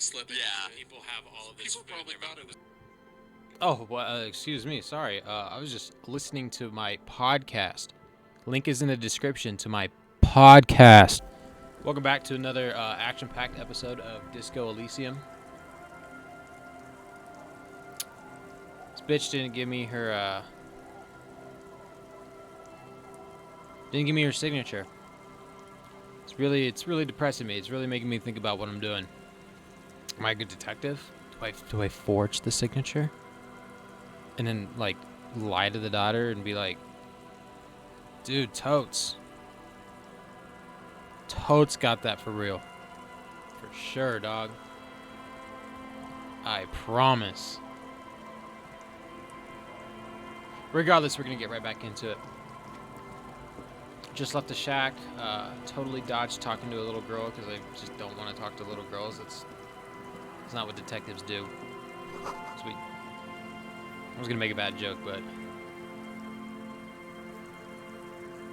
of slipping. Yeah. People have all of this. People probably thought it was. Oh, well, excuse me. Sorry. I was just listening to my podcast. Link is in the description to my podcast. Welcome back to another action-packed episode of Disco Elysium. This bitch didn't give me her signature. It's really depressing me. It's really making me think about what I'm doing. Am I a good detective? Do I forge the signature? And then, like, lie to the daughter and be like, dude, Totes got that for real. For sure, dog. I promise. Regardless, we're going to get right back into it. Just left the shack. Totally dodged talking to a little girl because I just don't want to talk to little girls. It's not what detectives do. Sweet. I was going to make a bad joke, but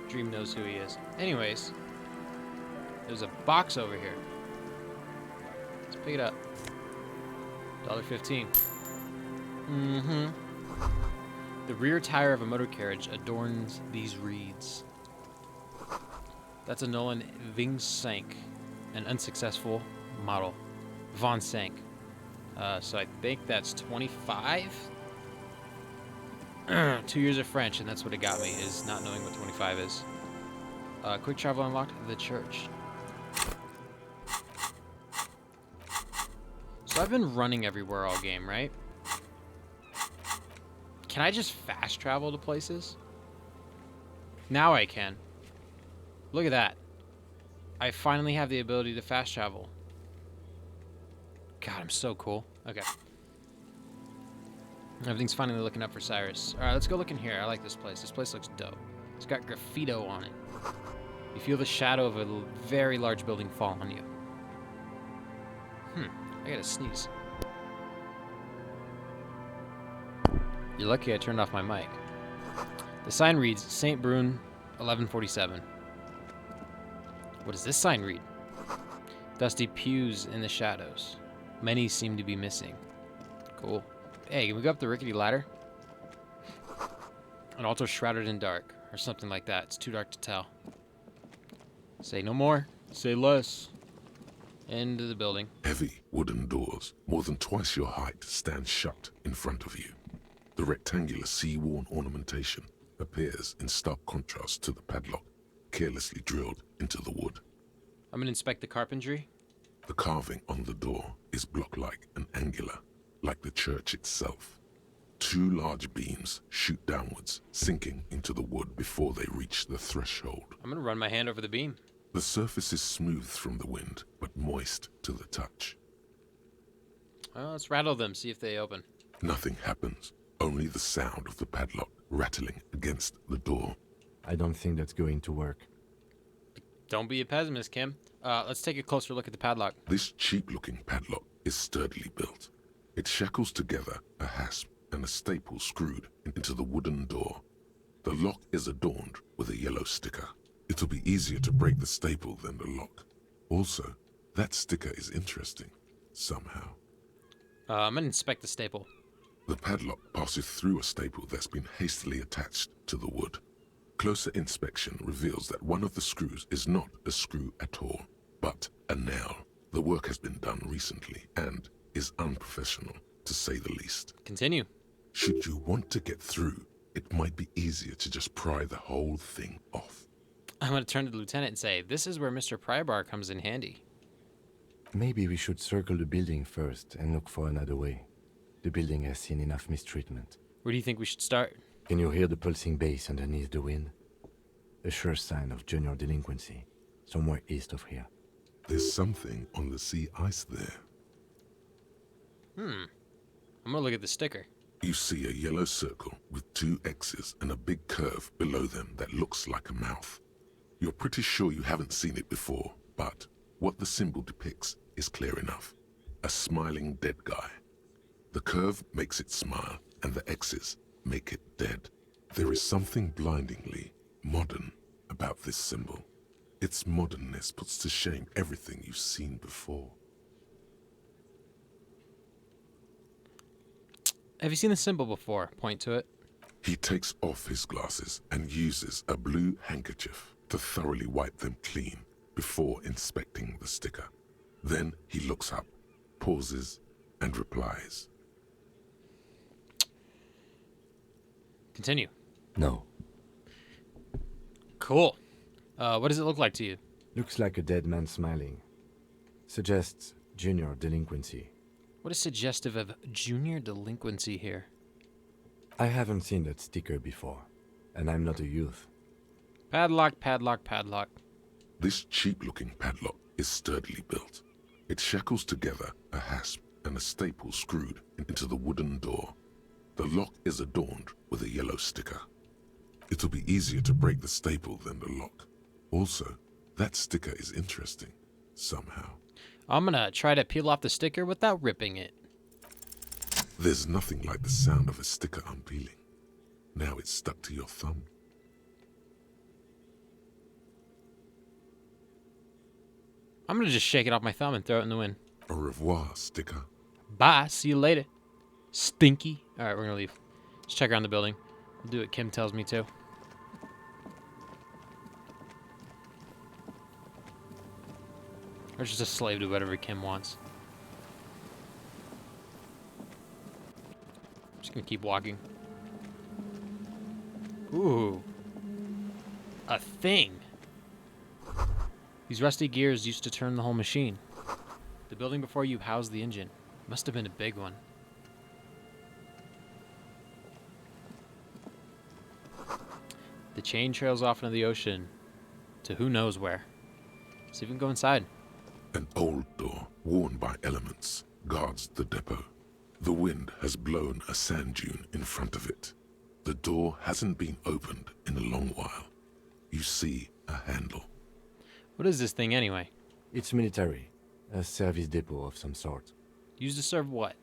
Dream knows who he is. Anyways, there's a box over here. Let's pick it up. $1.15. Mm-hmm. The rear tire of a motor carriage adorns these reeds. That's a Nolan Vingsank, an unsuccessful model. Von Sank. So I think that's 25? 2 years of French, and that's what it got me, is not knowing what 25 is. Quick travel unlocked, the church. So I've been running everywhere all game, right? Can I just fast travel to places? Now I can. Look at that. I finally have the ability to fast travel. God, I'm so cool. Okay. Everything's finally looking up for Cyrus. Alright, let's go look in here. I like this place. This place looks dope. It's got graffito on it. You feel the shadow of a very large building fall on you. I gotta sneeze. You're lucky I turned off my mic. The sign reads, St. Brune, 1147. What does this sign read? Dusty pews in the shadows. Many seem to be missing. Cool. Hey, can we go up the rickety ladder? An altar shrouded in dark, or something like that. It's too dark to tell. Say no more. Say less. Into the building. Heavy wooden doors, more than twice your height, stand shut in front of you. The rectangular sea-worn ornamentation appears in stark contrast to the padlock, carelessly drilled into the wood. I'm gonna inspect the carpentry. The carving on the door is block-like and angular, like the church itself. Two large beams shoot downwards, sinking into the wood before they reach the threshold. I'm gonna run my hand over the beam. The surface is smooth from the wind, but moist to the touch. Well, let's rattle them, see if they open. Nothing happens, only the sound of the padlock rattling against the door. I don't think that's going to work. Don't be a pessimist, Kim. Let's take a closer look at the padlock. This cheap-looking padlock is sturdily built. It shackles together a hasp and a staple screwed into the wooden door. The lock is adorned with a yellow sticker. It'll be easier to break the staple than the lock. Also, that sticker is interesting, somehow. I'm gonna inspect the staple. The padlock passes through a staple that's been hastily attached to the wood. Closer inspection reveals that one of the screws is not a screw at all, but a nail. The work has been done recently and is unprofessional, to say the least. Continue. Should you want to get through, it might be easier to just pry the whole thing off. I'm gonna turn to the lieutenant and say, this is where Mr. Prybar comes in handy. Maybe we should circle the building first and look for another way. The building has seen enough mistreatment. Where do you think we should start? Can you hear the pulsing bass underneath the wind? A sure sign of junior delinquency, somewhere east of here. There's something on the sea ice there. I'm gonna look at the sticker. You see a yellow circle with two X's and a big curve below them that looks like a mouth. You're pretty sure you haven't seen it before, but what the symbol depicts is clear enough. A smiling dead guy. The curve makes it smile, and the X's make it dead. There is something blindingly modern about this symbol. Its modernness puts to shame everything you've seen before. Have you seen the symbol before? Point to it. He takes off his glasses and uses a blue handkerchief to thoroughly wipe them clean before inspecting the sticker. Then he looks up, pauses, and replies. Continue. No. Cool. What does it look like to you? Looks like a dead man smiling. Suggests junior delinquency. What is suggestive of junior delinquency here? I haven't seen that sticker before, and I'm not a youth. Padlock, padlock, padlock. This cheap-looking padlock is sturdily built. It shackles together a hasp and a staple screwed into the wooden door. The lock is adorned with a yellow sticker. It'll be easier to break the staple than the lock. Also, that sticker is interesting, somehow. I'm gonna try to peel off the sticker without ripping it. There's nothing like the sound of a sticker unpeeling. Now it's stuck to your thumb. I'm gonna just shake it off my thumb and throw it in the wind. Au revoir, sticker. Bye, see you later. Stinky. Alright, we're gonna leave. Let's check around the building. I'll do what Kim tells me to. Or just a slave to whatever Kim wants. I'm just gonna keep walking. Ooh. A thing. These rusty gears used to turn the whole machine. The building before you housed the engine. Must have been a big one. The chain trails off into the ocean to who knows where. See if we can go inside. An old door, worn by elements, guards the depot. The wind has blown a sand dune in front of it. The door hasn't been opened in a long while. You see a handle. What is this thing anyway? It's military. A service depot of some sort. Used to serve what?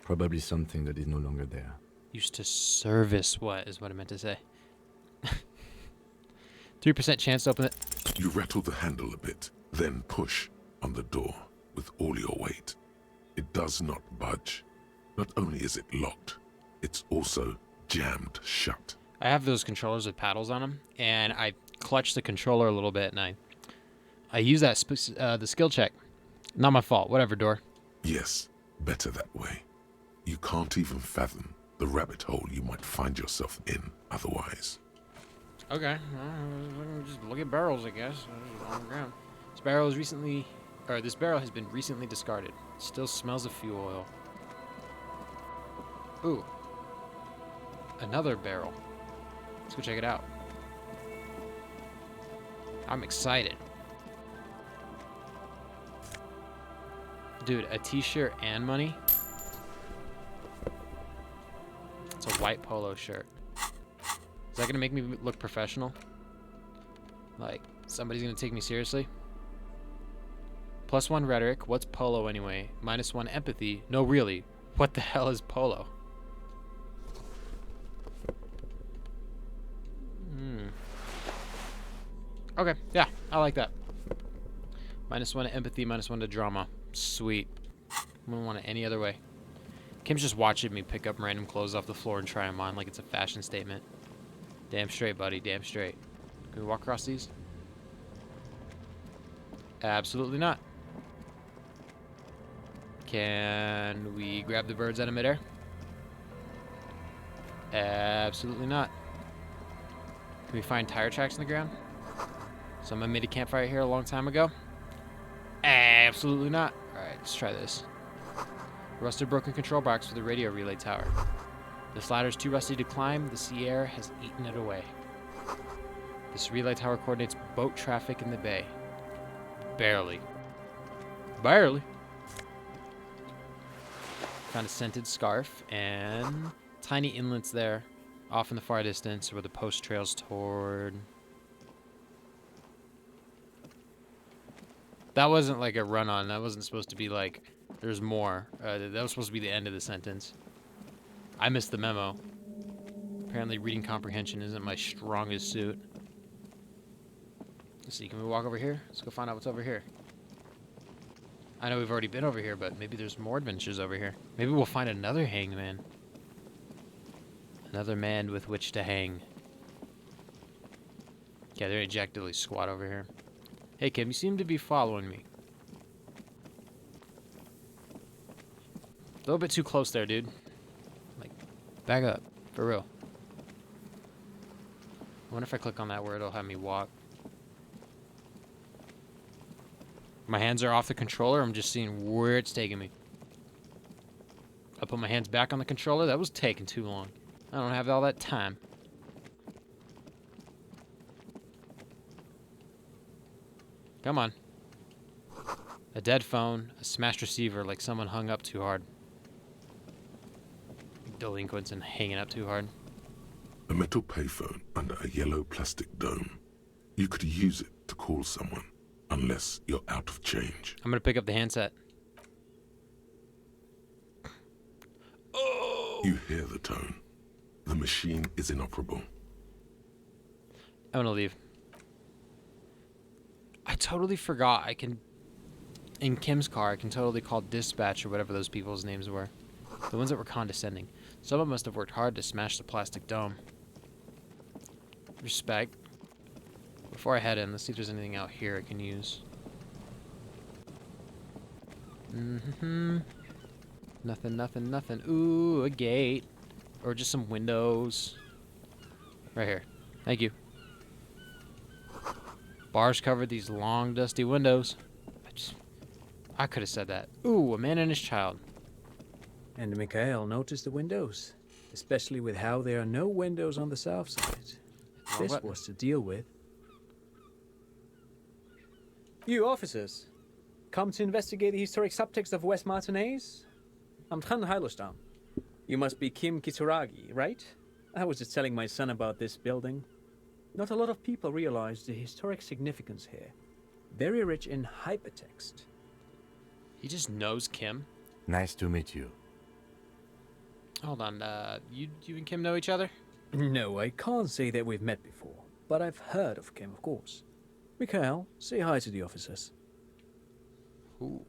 Probably something that is no longer there. Used to service what is what I meant to say. 3% chance to open it. You rattle the handle a bit, then push on the door with all your weight. It does not budge. Not only is it locked, it's also jammed shut. I have those controllers with paddles on them, and I clutch the controller a little bit, and I use that the skill check. Not my fault. Whatever, door. Yes, better that way. You can't even fathom the rabbit hole you might find yourself in otherwise. Okay, well, just look at barrels, I guess. On the ground. This barrel has been recently discarded. It still smells of fuel oil. Ooh, another barrel. Let's go check it out. I'm excited. Dude, a t-shirt and money? It's a white polo shirt. Is that gonna make me look professional? Like, somebody's gonna take me seriously? +1 rhetoric. What's polo anyway? -1 empathy. No, really. What the hell is polo? Okay, yeah, I like that. -1 to empathy, -1 to drama. Sweet. I wouldn't want it any other way. Kim's just watching me pick up random clothes off the floor and try them on like it's a fashion statement. Damn straight, buddy. Damn straight. Can we walk across these? Absolutely not. Can we grab the birds out of midair? Absolutely not. Can we find tire tracks in the ground? Someone made a campfire here a long time ago? Absolutely not. Alright, let's try this. Rusted broken control box for the radio relay tower. This ladder's too rusty to climb. The sea air has eaten it away. This relay tower coordinates boat traffic in the bay. Barely. Barely. Found a scented scarf and tiny inlets there off in the far distance where the post trails toward... That wasn't like a run-on. That wasn't supposed to be like, there's more. That was supposed to be the end of the sentence. I missed the memo. Apparently reading comprehension isn't my strongest suit. Let's see, can we walk over here? Let's go find out what's over here. I know we've already been over here, but maybe there's more adventures over here. Maybe we'll find another hangman. Another man with which to hang. Yeah, they're ejectively squat over here. Hey, Kim, you seem to be following me. A little bit too close there, dude. Like, back up. For real. I wonder if I click on that word, it'll have me walk. My hands are off the controller. I'm just seeing where it's taking me. I put my hands back on the controller. That was taking too long. I don't have all that time. Come on. A dead phone, a smashed receiver like someone hung up too hard. Delinquents and hanging up too hard. A metal payphone under a yellow plastic dome. You could use it to call someone, unless you're out of change. I'm gonna pick up the handset. Oh! You hear the tone. The machine is inoperable. I'm gonna leave. I totally forgot I can... In Kim's car, I can totally call dispatch or whatever those people's names were. The ones that were condescending. Someone must have worked hard to smash the plastic dome. Respect. Before I head in, let's see if there's anything out here I can use. Nothing. Ooh, a gate. Or just some windows. Right here. Thank you. Bars covered these long, dusty windows. I could have said that. Ooh, a man and his child. And Mikhail noticed the windows, especially with how there are no windows on the south side. This was to deal with. You officers, come to investigate the historic subtext of West Martinez? I'm Tran Heilostam. You must be Kim Kitsuragi, right? I was just telling my son about this building. Not a lot of people realize the historic significance here. Very rich in hypertext. He just knows Kim. Nice to meet you. Hold on, you and Kim know each other? No, I can't say that we've met before, but I've heard of Kim, of course. Mikhail, say hi to the officers. Ooh.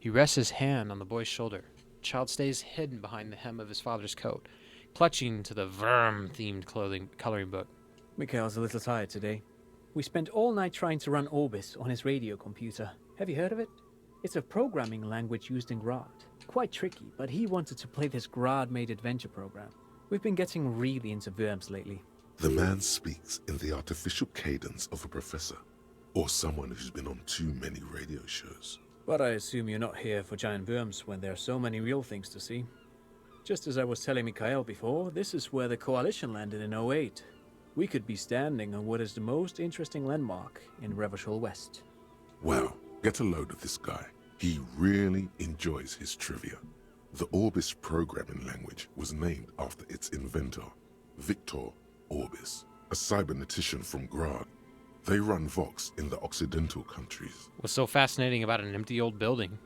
He rests his hand on the boy's shoulder. The child stays hidden behind the hem of his father's coat, clutching to the Verm-themed coloring book. Mikhail's a little tired today. We spent all night trying to run Orbis on his radio computer. Have you heard of it? It's a programming language used in Grad. Quite tricky, but he wanted to play this Grad-made adventure program. We've been getting really into Worms lately. The man speaks in the artificial cadence of a professor, or someone who's been on too many radio shows. But I assume you're not here for giant worms when there are so many real things to see. Just as I was telling Mikhail before, this is where the Coalition landed in '08. We could be standing on what is the most interesting landmark in Revachol West. Wow, get a load of this guy. He really enjoys his trivia. The Orbis programming language was named after its inventor, Victor Orbis, a cybernetician from Grad. They run Vox in the Occidental countries. What's so fascinating about an empty old building?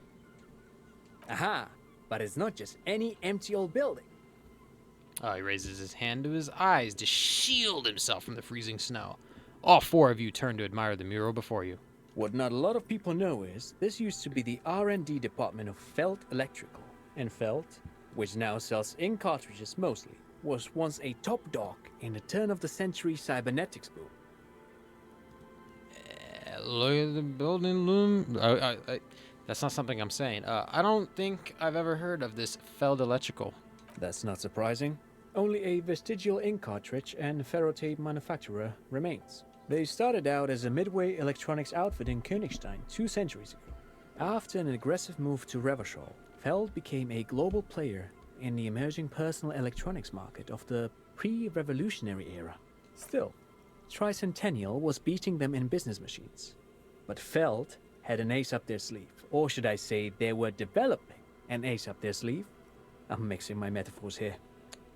Aha! But it's not just any empty old building. Oh, he raises his hand to his eyes to shield himself from the freezing snow. All four of you turn to admire the mural before you. What not a lot of people know is, this used to be the R&D department of Felt Electrical. And Felt, which now sells ink cartridges mostly, was once a top dog in the turn-of-the-century cybernetics boom. Look at the building loom. That's not something I'm saying. I don't think I've ever heard of this Feld Electrical. That's not surprising. Only a vestigial ink cartridge and ferrotape manufacturer remains. They started out as a midway electronics outfit in Königstein 2 centuries ago. After an aggressive move to Revachol, Feld became a global player in the emerging personal electronics market of the pre-revolutionary era. Still, Tricentennial was beating them in business machines. But Feld had an ace up their sleeve, or should I say they were developing an ace up their sleeve. I'm mixing my metaphors here.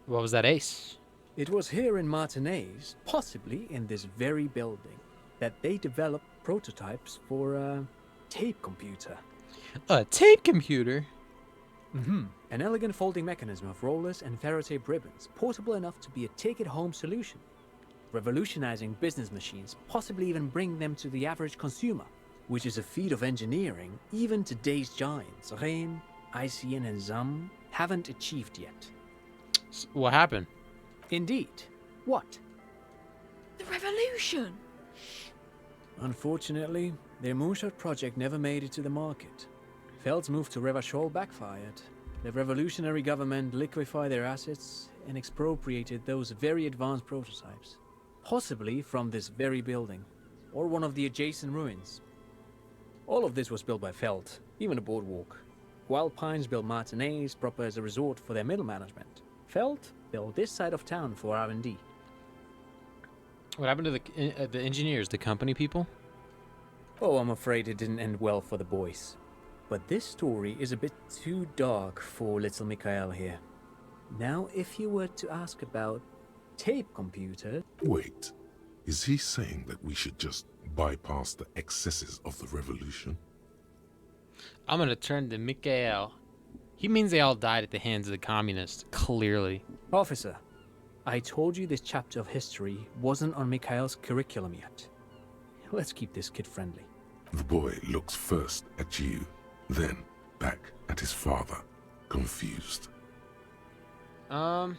What was that ace? It was here in Martinez, possibly in this very building, that they developed prototypes for a tape computer. A tape computer? An elegant folding mechanism of rollers and ferrotape ribbons, portable enough to be a take-it-home solution. Revolutionizing business machines, possibly even bring them to the average consumer, which is a feat of engineering even today's giants, Rehm, ICN and ZAM, haven't achieved yet. What happened? Indeed. What? The revolution! Unfortunately, their moonshot project never made it to the market. Feld's move to Revachol backfired. The revolutionary government liquefied their assets and expropriated those very advanced prototypes. Possibly from this very building, or one of the adjacent ruins. All of this was built by Feld, even the boardwalk. Wild Pines built Martinez proper as a resort for their middle management. Feld built this side of town for R&D. What happened to the engineers, the company people? Oh, I'm afraid it didn't end well for the boys. But this story is a bit too dark for little Mikhail here. Now, if you were to ask about tape computer... Wait, is he saying that we should just bypass the excesses of the revolution? I'm gonna turn to Mikhail. He means they all died at the hands of the communists, clearly. Officer, I told you this chapter of history wasn't on Mikhail's curriculum yet. Let's keep this kid friendly. The boy looks first at you, then back at his father, confused. How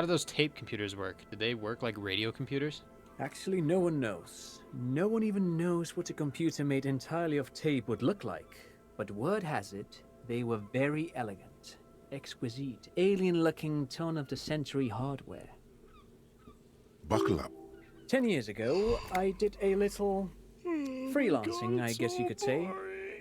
do those tape computers work? Did they work like radio computers? Actually, no one knows. No one even knows what a computer made entirely of tape would look like. But word has it, they were very elegant, exquisite, alien-looking turn-of-the-century hardware. Buckle up. 10 years ago, I did a little freelancing, I guess you could say.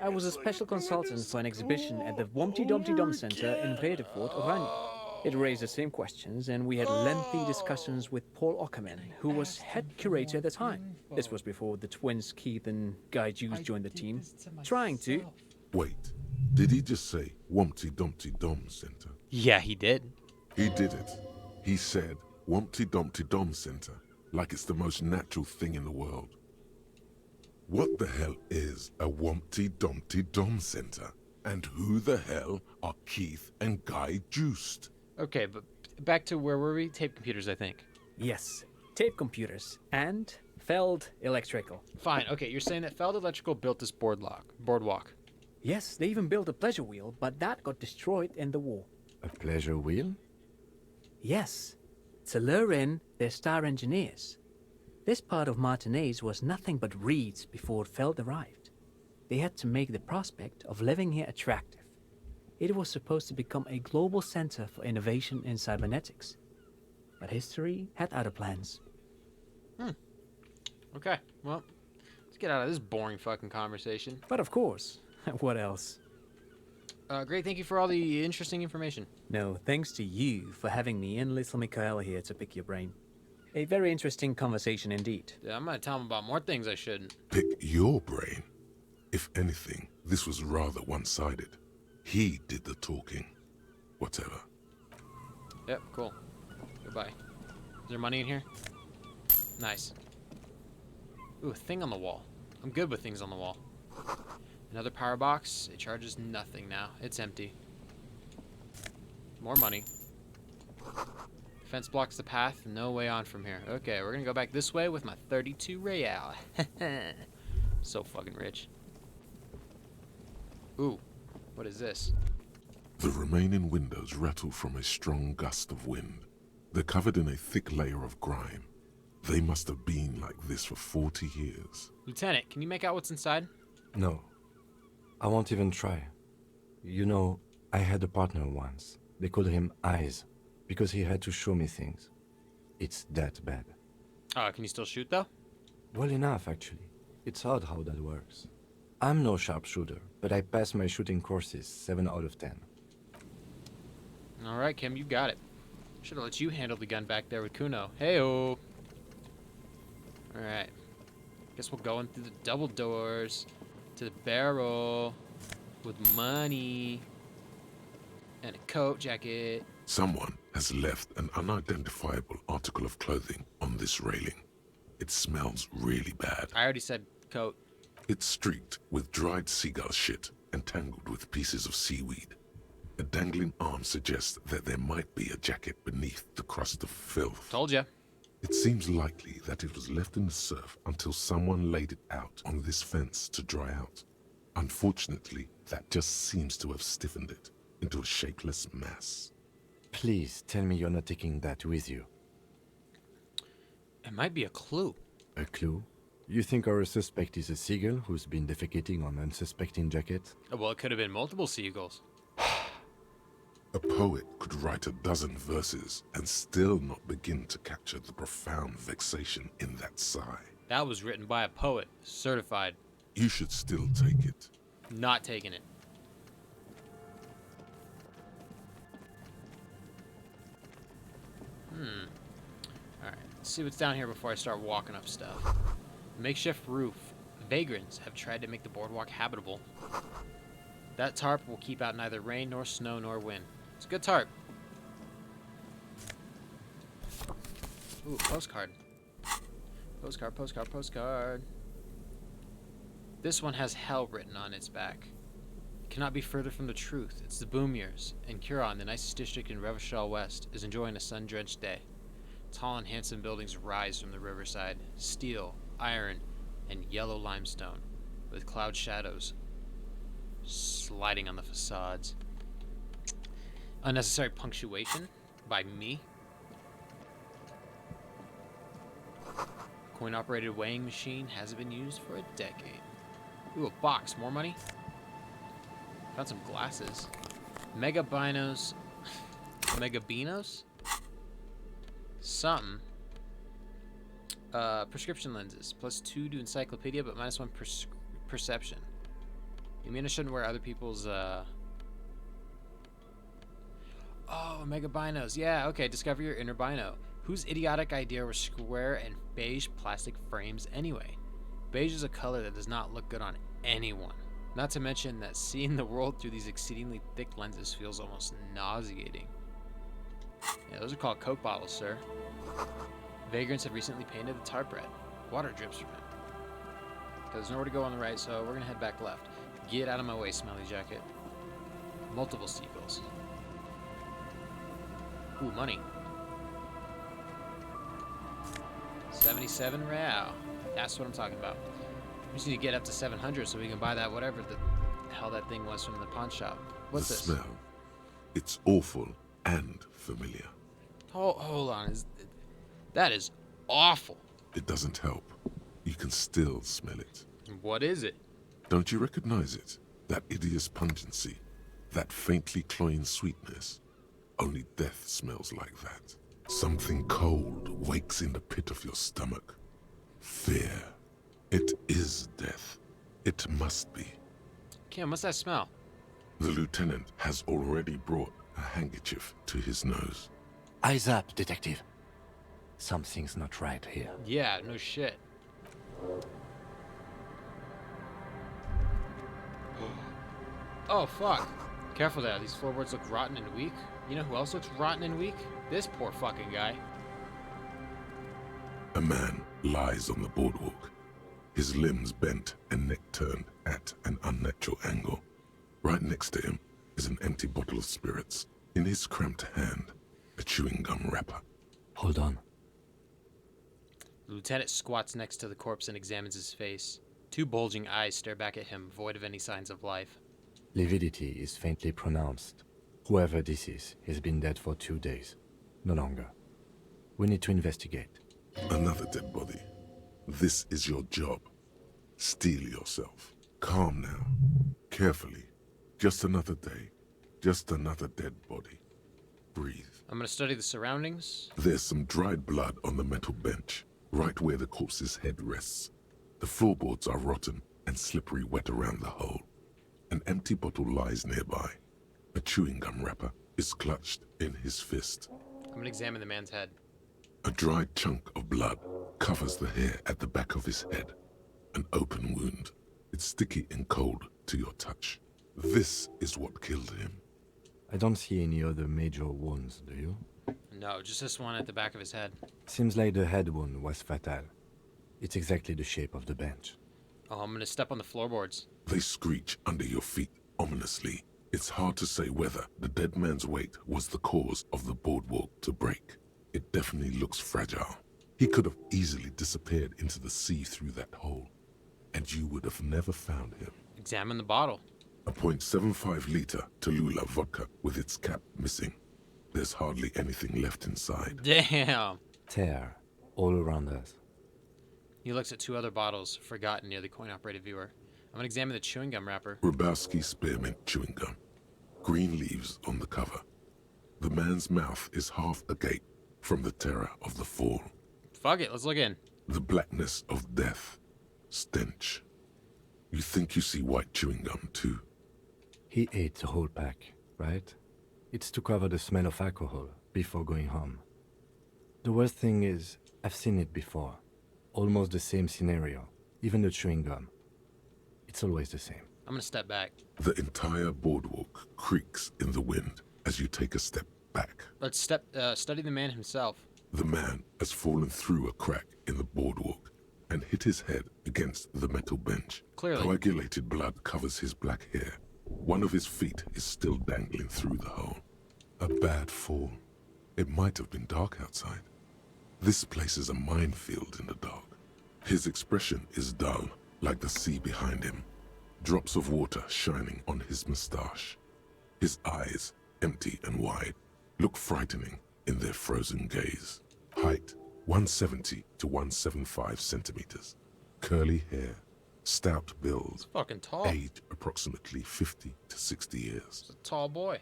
I was a special consultant for an exhibition at the Wompty Dumpty Dum Center in Vredefort, Oranje. It raised the same questions, and we had lengthy discussions with Paul Ockerman, who was head curator at the time. This was before the twins Keith and Guy Juice joined the team, trying to... Wait, did he just say Wumpty Dumpty Dom Center? Yeah, he did. He did it. He said Wumpty Dumpty Dom Center, like it's the most natural thing in the world. What the hell is a Wumpty Dumpty Dom Center? And who the hell are Keith and Guy Juiced? Okay, but back to where were we? Tape computers, I think. Yes, tape computers and Feld Electrical. Fine. Okay, you're saying that Feld Electrical built this boardwalk. Yes, they even built a pleasure wheel, but that got destroyed in the war. A pleasure wheel? Yes, to lure in their star engineers. This part of Martinez was nothing but reeds before Feld arrived. They had to make the prospect of living here attractive. It was supposed to become a global center for innovation in cybernetics. But history had other plans. Okay, well, let's get out of this boring fucking conversation. But of course, what else? Great, thank you for all the interesting information. No, thanks to you for having me and little Mikhail here to pick your brain. A very interesting conversation indeed. Yeah, I'm gonna tell him about more things I shouldn't. Pick your brain. If anything, this was rather one-sided. He did the talking. Whatever. Yep, cool. Goodbye. Is there money in here? Nice. Ooh, a thing on the wall. I'm good with things on the wall. Another power box. It charges nothing now. It's empty. More money. Fence blocks the path. No way on from here. Okay, we're gonna go back this way with my 32 real. So fucking rich. Ooh, what is this? The remaining windows rattle from a strong gust of wind. They're covered in a thick layer of grime. They must have been like this for 40 years. Lieutenant, can you make out what's inside? No. I won't even try. You know, I had a partner once. They called him Eyes, because he had to show me things. It's that bad. Can you still shoot though? Well enough, actually. It's odd how that works. I'm no sharpshooter, but I passed my shooting courses 7 out of 10. Alright, Kim, you got it. Should have let you handle the gun back there with Kuno. Hey-oh. Alright. Guess we'll go in through the double doors to the barrel with money and a coat jacket. Someone has left an unidentifiable article of clothing on this railing. It smells really bad. I already said coat. It's streaked with dried seagull shit and tangled with pieces of seaweed. A dangling arm suggests that there might be a jacket beneath the crust of filth. Told ya. It seems likely that it was left in the surf until someone laid it out on this fence to dry out. Unfortunately, that just seems to have stiffened it into a shapeless mass. Please tell me you're not taking that with you. It might be a clue. A clue? You think our suspect is a seagull who's been defecating on unsuspecting jackets? Well, it could have been multiple seagulls. A poet could write a dozen verses and still not begin to capture the profound vexation in that sigh. That was written by a poet, certified. You should still take it. Not taking it. Alright, let's see what's down here before I start walking up stuff. Makeshift roof. Vagrants have tried to make the boardwalk habitable. That tarp will keep out neither rain nor snow nor wind. It's a good tarp. Ooh, postcard. Postcard, postcard, postcard. This one has hell written on its back. It cannot be further from the truth. It's the boom years, and Curon, the nicest district in Revachol West, is enjoying a sun-drenched day. Tall and handsome buildings rise from the riverside, steel, iron, and yellow limestone, with cloud shadows sliding on the facades. Unnecessary punctuation by me. Coin-operated weighing machine hasn't been used for a decade. Ooh, a box. More money? Found some glasses. Megabinos. Megabinos? Something. Prescription lenses. +2 to encyclopedia, but -1 perception. You mean I shouldn't wear other people's, Oh, megabinos. Yeah, okay. Discover your inner bino. Whose idiotic idea were square and beige plastic frames anyway? Beige is a color that does not look good on anyone. Not to mention that seeing the world through these exceedingly thick lenses feels almost nauseating. Yeah, those are called Coke bottles, sir. Vagrants have recently painted the tarp red. Water drips from it. There's nowhere to go on the right, so we're gonna head back left. Get out of my way, smelly jacket. Multiple seagulls. Ooh, money. 77 real. That's what I'm talking about. We just need to get up to 700 so we can buy that whatever the hell that thing was from the pawn shop. What's The this? smell. It's awful and familiar. Hold on. That is awful. It doesn't help. You can still smell it. What is it? Don't you recognize it? That hideous pungency. That faintly cloying sweetness. Only death smells like that. Something cold wakes in the pit of your stomach. Fear. It is death. It must be. Kim, what's that smell? The lieutenant has already brought a handkerchief to his nose. Eyes up, detective. Something's not right here. Yeah, no shit. Oh, fuck. Careful there. These floorboards look rotten and weak. You know who else looks rotten and weak? This poor fucking guy. A man lies on the boardwalk, his limbs bent and neck turned at an unnatural angle. Right next to him is an empty bottle of spirits. In his cramped hand, a chewing gum wrapper. Hold on. The lieutenant squats next to the corpse and examines his face. Two bulging eyes stare back at him, void of any signs of life. Lividity is faintly pronounced. Whoever this is has been dead for 2 days. No longer. We need to investigate. Another dead body. This is your job. Steel yourself. Calm now. Carefully. Just another day. Just another dead body. Breathe. I'm gonna study the surroundings. There's some dried blood on the metal bench, right where the corpse's head rests. The floorboards are rotten and slippery wet around the hole. An empty bottle lies nearby. A chewing gum wrapper is clutched in his fist. I'm gonna examine the man's head. A dried chunk of blood covers the hair at the back of his head. An open wound. It's sticky and cold to your touch. This is what killed him. I don't see any other major wounds, do you? No, just this one at the back of his head. Seems like the head wound was fatal. It's exactly the shape of the bench. Oh, I'm gonna step on the floorboards. They screech under your feet ominously. It's hard to say whether the dead man's weight was the cause of the boardwalk to break. It definitely looks fragile. He could have easily disappeared into the sea through that hole, and you would have never found him. Examine the bottle. A .75 liter Tallulah vodka with its cap missing. There's hardly anything left inside. Damn. Tear all around us. He looks at 2 other bottles, forgotten near the coin-operated viewer. I'm gonna examine the chewing gum wrapper. Grabowski spearmint chewing gum. Green leaves on the cover. The man's mouth is half agape from the terror of the fall. Fuck it, let's look in. The blackness of death. Stench. You think you see white chewing gum too? He ate the whole pack, right? It's to cover the smell of alcohol before going home. The worst thing is, I've seen it before. Almost the same scenario, even the chewing gum. It's always the same. I'm gonna step back. The entire boardwalk creaks in the wind as you take a step back. Let's study the man himself. The man has fallen through a crack in the boardwalk and hit his head against the metal bench. Clearly. Coagulated blood covers his black hair. One of his feet is still dangling through the hole. A bad fall. It might have been dark outside. This place is a minefield in the dark. His expression is dull, like the sea behind him. Drops of water shining on his mustache. His eyes, empty and wide, look frightening in their frozen gaze. Height, 170 to 175 centimeters. Curly hair, stout build. Fucking tall. Age approximately 50 to 60 years. It's a tall boy.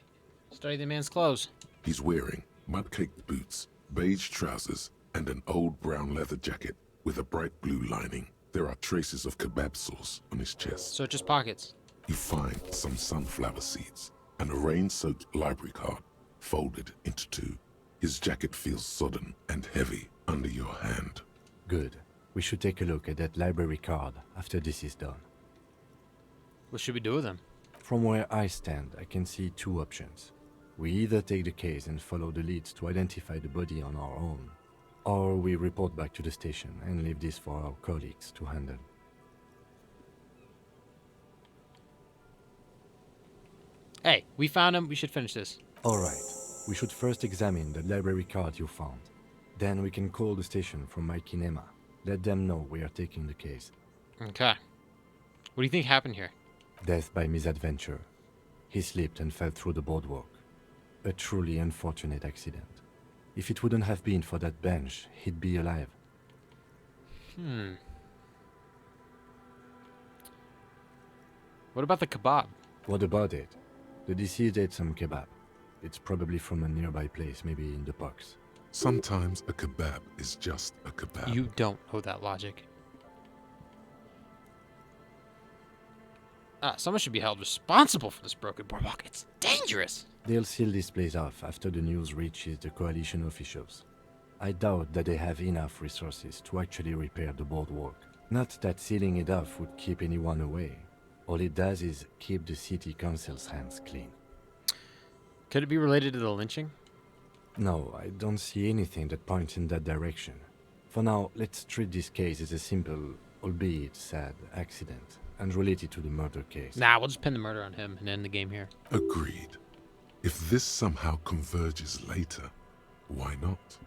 Study the man's clothes. He's wearing mud-caked boots, beige trousers, and an old brown leather jacket with a bright blue lining. There are traces of kebab sauce on his chest. So just pockets. You find some sunflower seeds and a rain-soaked library card folded into 2. His jacket feels sodden and heavy under your hand. Good. We should take a look at that library card after this is done. What should we do with him? From where I stand, I can see 2 options. We either take the case and follow the leads to identify the body on our own, or we report back to the station and leave this for our colleagues to handle. Hey, we found him. We should finish this. Alright, we should first examine the library card you found. Then we can call the station from my kinema. Let them know we are taking the case. Okay. What do you think happened here? Death by misadventure. He slipped and fell through the boardwalk. A truly unfortunate accident. If it wouldn't have been for that bench, he'd be alive. What about the kebab? What about it? The deceased ate some kebab. It's probably from a nearby place, maybe in the parks. Sometimes a kebab is just a kebab. You don't know that logic. Someone should be held responsible for this broken boardwalk. It's dangerous. They'll seal this place off after the news reaches the coalition officials. I doubt that they have enough resources to actually repair the boardwalk. Not that sealing it off would keep anyone away. All it does is keep the city council's hands clean. Could it be related to the lynching? No, I don't see anything that points in that direction. For now, let's treat this case as a simple, albeit sad, accident, and relate it to the murder case. Nah, we'll just pin the murder on him and end the game here. Agreed. If this somehow converges later, why not?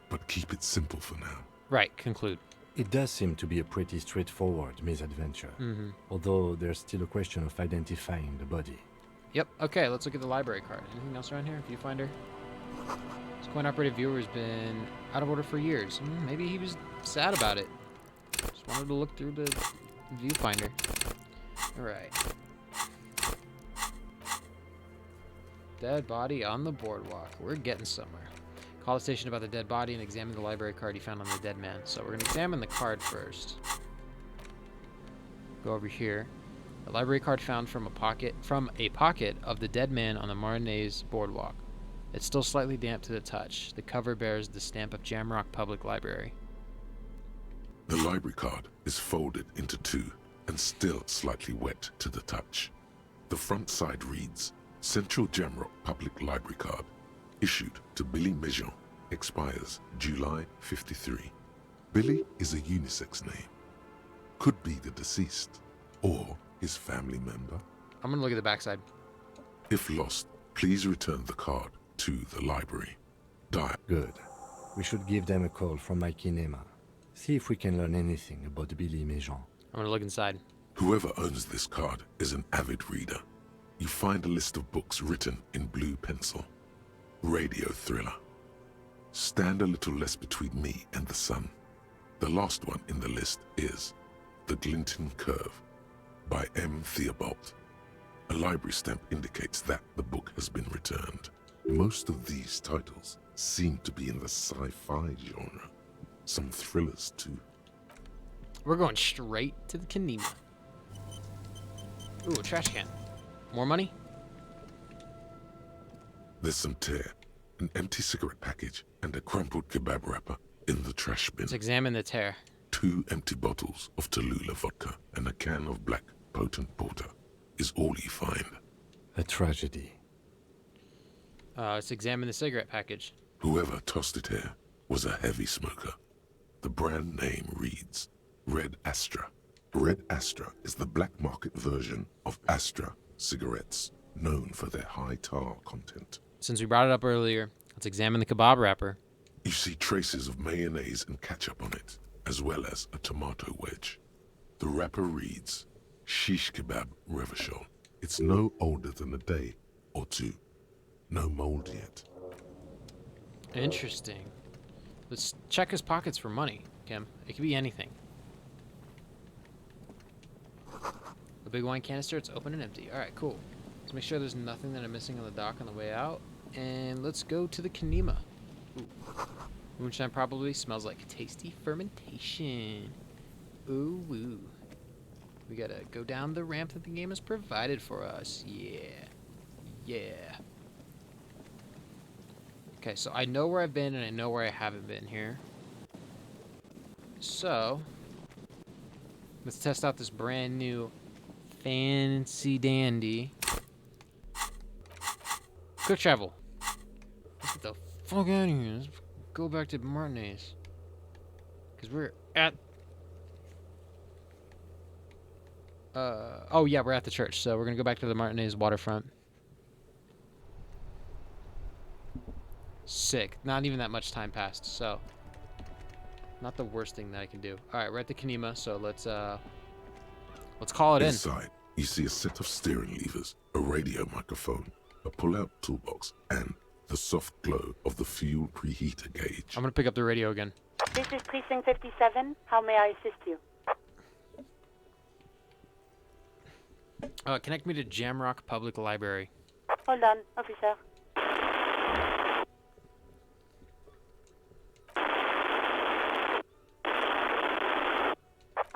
But keep it simple for now. Right, conclude. It does seem to be a pretty straightforward misadventure, although there's still a question of identifying the body. Yep, okay, let's look at the library card. Anything else around here? Viewfinder? This coin-operated viewer has been out of order for years. Maybe he was sad about it. Just wanted to look through the viewfinder. Alright. Dead body on the boardwalk. We're getting somewhere. Call the station about the dead body and examine the library card you found on the dead man. So we're going to examine the card first. Go over here. A library card found from a pocket of the dead man on the Marnay's boardwalk. It's still slightly damp to the touch. The cover bears the stamp of Jamrock Public Library. The library card is folded into 2 and still slightly wet to the touch. The front side reads, Central Jamrock Public Library Card, issued to Billy Mejean, expires July 53. Billy is a unisex name. Could be the deceased, or his family member. I'm going to look at the backside. If lost, please return the card to the library. Good. We should give them a call from my kinema. See if we can learn anything about Billy Mejean. I'm going to look inside. Whoever owns this card is an avid reader. You find a list of books written in blue pencil. radio thriller. Stand a little less between me and the sun. The last one in the list is The Glinting Curve by M. Theobald. A library stamp indicates that the book has been returned. Most of these titles seem to be in the sci-fi genre. Some thrillers too. We're going straight to the Kanima. Ooh, a trash can. More money? There's some tear, an empty cigarette package, and a crumpled kebab wrapper in the trash bin. Let's examine the tear. 2 empty bottles of Tallulah vodka and a can of black potent porter is all you find. A tragedy. Let's examine the cigarette package. Whoever tossed it here was a heavy smoker. The brand name reads Red Astra. Red Astra is the black market version of Astra cigarettes, known for their high tar content. Since we brought it up earlier, let's examine the kebab wrapper. You see traces of mayonnaise and ketchup on it, as well as a tomato wedge. The wrapper reads Shish Kebab Revachol. It's no older than a day or two. No mold yet. Interesting. Let's check his pockets for money, Kim. It could be anything. A big wine canister, it's open and empty. Alright, cool. Let's make sure there's nothing that I'm missing on the dock on the way out. And let's go to the Kanima. Ooh. Moonshine probably smells like tasty fermentation. Ooh, woo. We gotta go down the ramp that the game has provided for us. Yeah. Yeah. Okay, so I know where I've been and I know where I haven't been here. So, let's test out this brand new fancy dandy quick travel. Let's get the fuck out of here. Let's go back to Martinez. Because we're at... oh yeah, we're at the church. So we're going to go back to the Martinez waterfront. Sick. Not even that much time passed, so... Not the worst thing that I can do. Alright, we're at the Kanima, so let's call it in. Inside, you see a set of steering levers, a radio microphone, a pull-out toolbox, and the soft glow of the fuel preheater gauge. I'm gonna pick up the radio again. This is Precinct 57. How may I assist you? Connect me to Jamrock Public Library. Hold on, officer.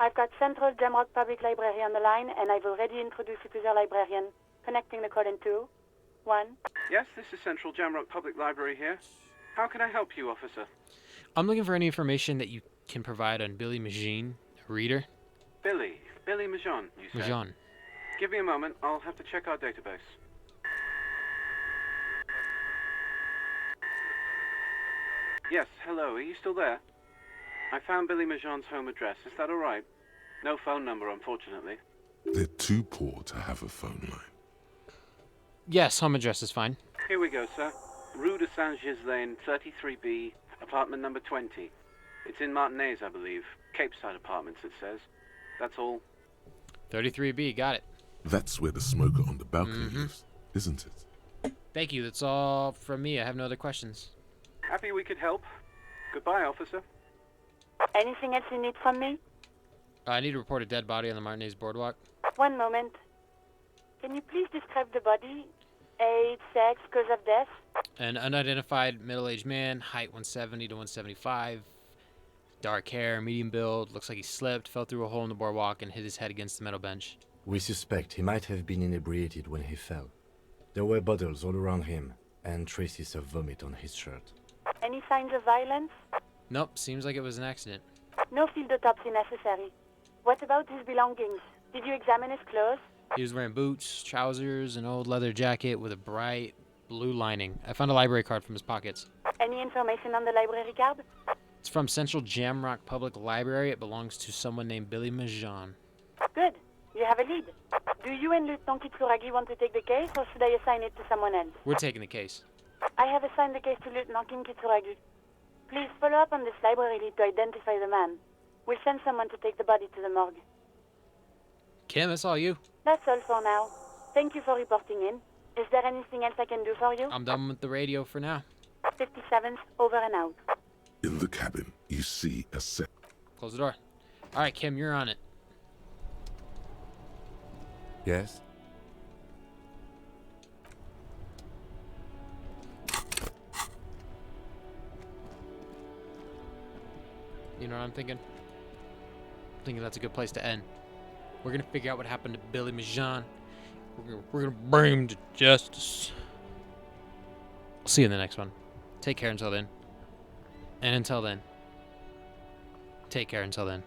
I've got Central Jamrock Public Library on the line, and I've already introduced you to their librarian. Connecting the call in 2, 1. Yes, this is Central Jamrock Public Library here. How can I help you, officer? I'm looking for any information that you can provide on Billy Magine, a reader. Billy Majon, you said? Majon. Give me a moment, I'll have to check our database. Yes, hello, are you still there? I found Billy Majon's home address, is that alright? No phone number, unfortunately. They're too poor to have a phone line. Yes, home address is fine. Here we go, sir. Rue de Saint-Ghislain, 33B, apartment number 20. It's in Martinez, I believe. Capeside Apartments, it says. That's all. 33B, got it. That's where the smoker on the balcony lives, isn't it? Thank you, that's all from me. I have no other questions. Happy we could help. Goodbye, officer. Anything else you need from me? I need to report a dead body on the Martinez boardwalk. One moment. Can you please describe the body? Age, sex, cause of death? An unidentified middle-aged man, height 170 to 175, dark hair, medium build, looks like he slipped, fell through a hole in the boardwalk, and hit his head against the metal bench. We suspect he might have been inebriated when he fell. There were bottles all around him, and traces of vomit on his shirt. Any signs of violence? Nope, seems like it was an accident. No field autopsy necessary. What about his belongings? Did you examine his clothes? He was wearing boots, trousers, an old leather jacket with a bright blue lining. I found a library card from his pockets. Any information on the library card? It's from Central Jamrock Public Library. It belongs to someone named Billy Majon. Good. You have a lead. Do you and Lieutenant Kitsuragi want to take the case, or should I assign it to someone else? We're taking the case. I have assigned the case to Lieutenant Kitsuragi. Please follow up on this library lead to identify the man. We'll send someone to take the body to the morgue. Kim, that's all you. That's all for now. Thank you for reporting in. Is there anything else I can do for you? I'm done with the radio for now. 57th, over and out. In the cabin, you see a set. Close the door. All right, Kim, you're on it. Yes? You know what I'm thinking? I'm thinking that's a good place to end. We're gonna figure out what happened to Billy Majan. We're gonna bring him to justice. I'll see you in the next one. Take care until then. And until then. Take care until then.